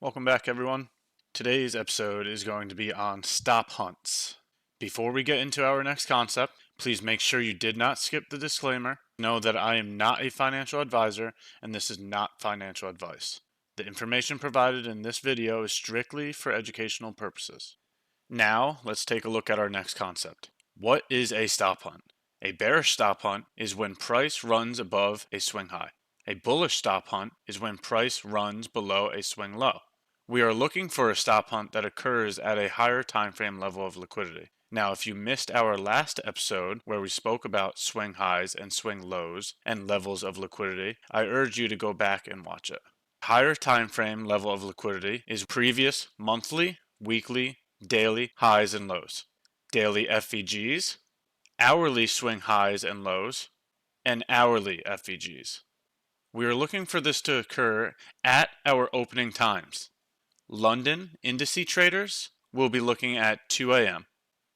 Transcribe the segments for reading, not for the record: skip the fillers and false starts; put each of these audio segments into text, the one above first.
Welcome back, everyone. Today's episode is going to be on stop hunts. Before we get into our next concept, please make sure you did not skip the disclaimer. Know that I am not a financial advisor and this is not financial advice. The information provided in this video is strictly for educational purposes. Now, let's take a look at our next concept. What is a stop hunt? A bearish stop hunt is when price runs above a swing high. A bullish stop hunt is when price runs below a swing low. We are looking for a stop hunt that occurs at a higher time frame level of liquidity. Now, if you missed our last episode where we spoke about swing highs and swing lows and levels of liquidity, I urge you to go back and watch it. Higher time frame level of liquidity is previous monthly, weekly, daily highs and lows, daily FVGs, hourly swing highs and lows, and hourly FVGs. We are looking for this to occur at our opening times. London indice traders will be looking at 2 a.m.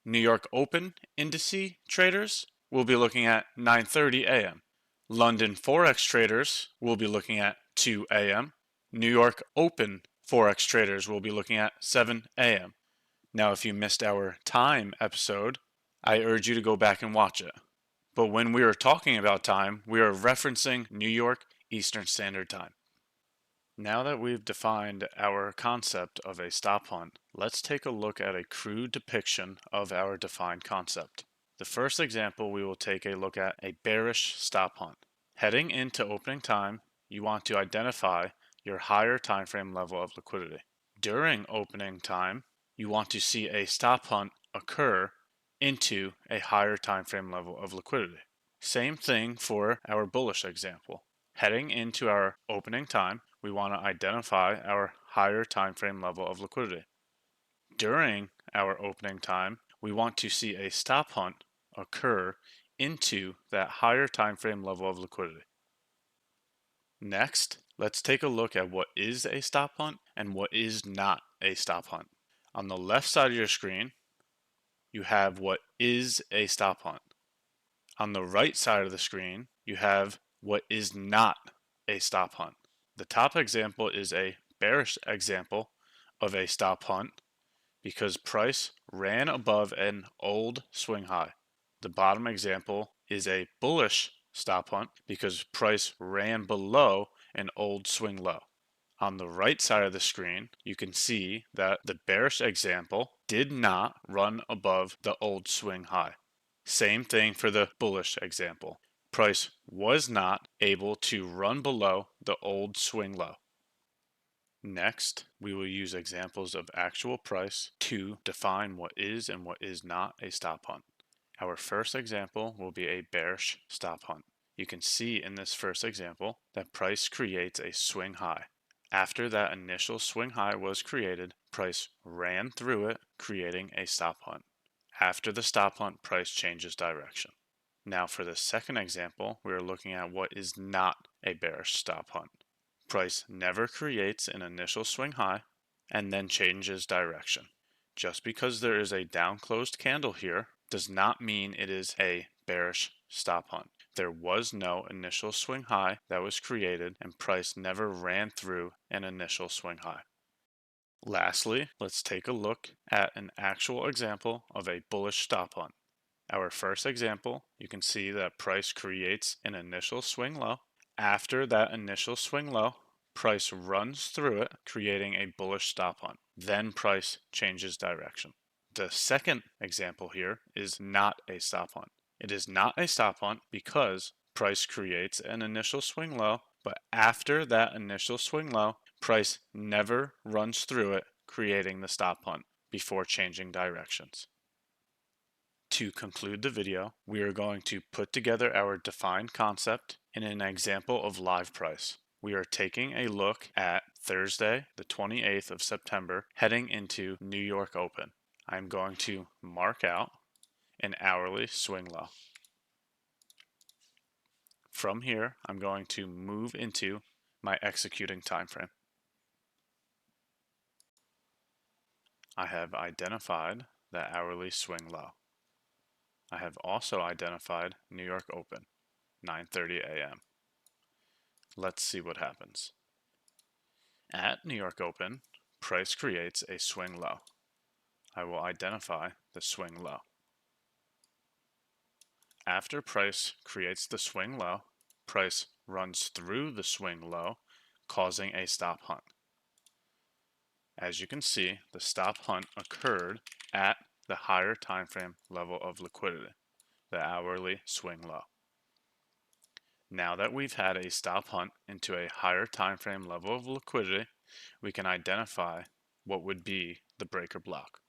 New York Open indice traders will be looking at 9:30 a.m. London Forex traders will be looking at 2 a.m. New York Open Forex traders will be looking at 7 a.m. Now, if you missed our time episode, I urge you to go back and watch it. But when we are talking about time, we are referencing New York Eastern Standard Time. Now that we've defined our concept of a stop hunt, let's take a look at a crude depiction of our defined concept. The first example, we will take a look at a bearish stop hunt. Heading into opening time, you want to identify your higher time frame level of liquidity. During opening time, you want to see a stop hunt occur into a higher time frame level of liquidity. Same thing for our bullish example. Heading into our opening time, we want to identify our higher time frame level of liquidity. During our opening time, we want to see a stop hunt occur into that higher time frame level of liquidity. Next, let's take a look at what is a stop hunt and what is not a stop hunt. On the left side of your screen, you have what is a stop hunt. On the right side of the screen, you have what is not a stop hunt. The top example is a bearish example of a stop hunt because price ran above an old swing high. The bottom example is a bullish stop hunt because price ran below an old swing low. On the right side of the screen, you can see that the bearish example did not run above the old swing high. Same thing for the bullish example. Price was not able to run below the old swing low. Next, we will use examples of actual price to define what is and what is not a stop hunt. Our first example will be a bearish stop hunt. You can see in this first example that price creates a swing high. After that initial swing high was created, price ran through it, creating a stop hunt. After the stop hunt, price changes direction. Now for the second example, we are looking at what is not a bearish stop hunt. Price never creates an initial swing high and then changes direction. Just because there is a down closed candle here does not mean it is a bearish stop hunt. There was no initial swing high that was created and price never ran through an initial swing high. Lastly, let's take a look at an actual example of a bullish stop hunt. Our first example, you can see that price creates an initial swing low. After that initial swing low, price runs through it, creating a bullish stop hunt. Then price changes direction. The second example here is not a stop hunt. It is not a stop hunt because price creates an initial swing low, but after that initial swing low, price never runs through it, creating the stop hunt before changing directions. To conclude the video, we are going to put together our defined concept in an example of live price. We are taking a look at Thursday, the 28th of September, heading into New York Open. I'm going to mark out an hourly swing low. From here, I'm going to move into my executing time frame. I have identified the hourly swing low. I have also identified New York Open, 9:30 a.m. Let's see what happens. At New York Open, price creates a swing low. I will identify the swing low. After price creates the swing low, price runs through the swing low, causing a stop hunt. As you can see, the stop hunt occurred at the higher time frame level of liquidity, the hourly swing low. Now that we've had a stop hunt into a higher time frame level of liquidity, we can identify what would be the breaker block.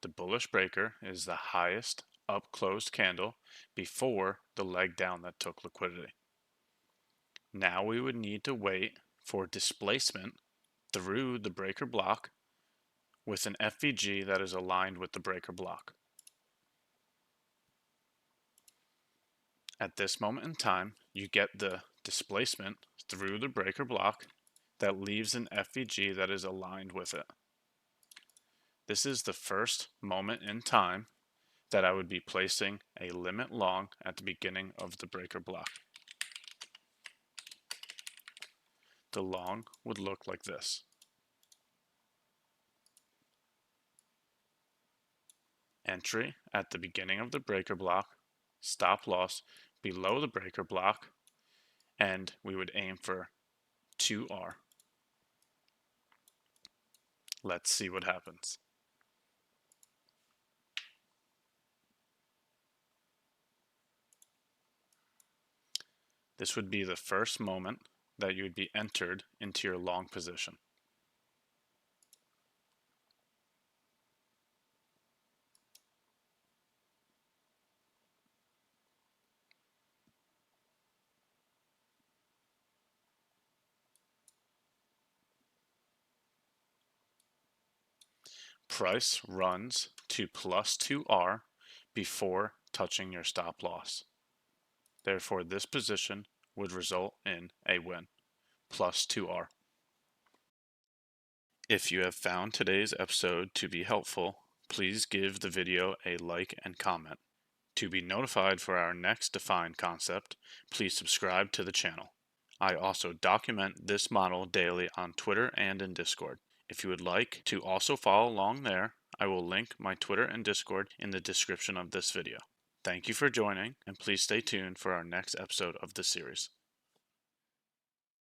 The bullish breaker is the highest up closed candle before the leg down that took liquidity. Now we would need to wait for displacement through the breaker block with an FVG that is aligned with the breaker block. At this moment in time, you get the displacement through the breaker block that leaves an FVG that is aligned with it. This is the first moment in time that I would be placing a limit long at the beginning of the breaker block. The long would look like this. Entry at the beginning of the breaker block, stop loss below the breaker block, and we would aim for 2R. Let's see what happens. This would be the first moment that you would be entered into your long position. Price runs to plus 2R before touching your stop loss. Therefore, this position would result in a win, plus 2R. If you have found today's episode to be helpful, please give the video a like and comment. To be notified for our next defined concept, please subscribe to the channel. I also document this model daily on Twitter and in Discord. If you would like to also follow along there, I will link my Twitter and Discord in the description of this video. Thank you for joining, and please stay tuned for our next episode of this series.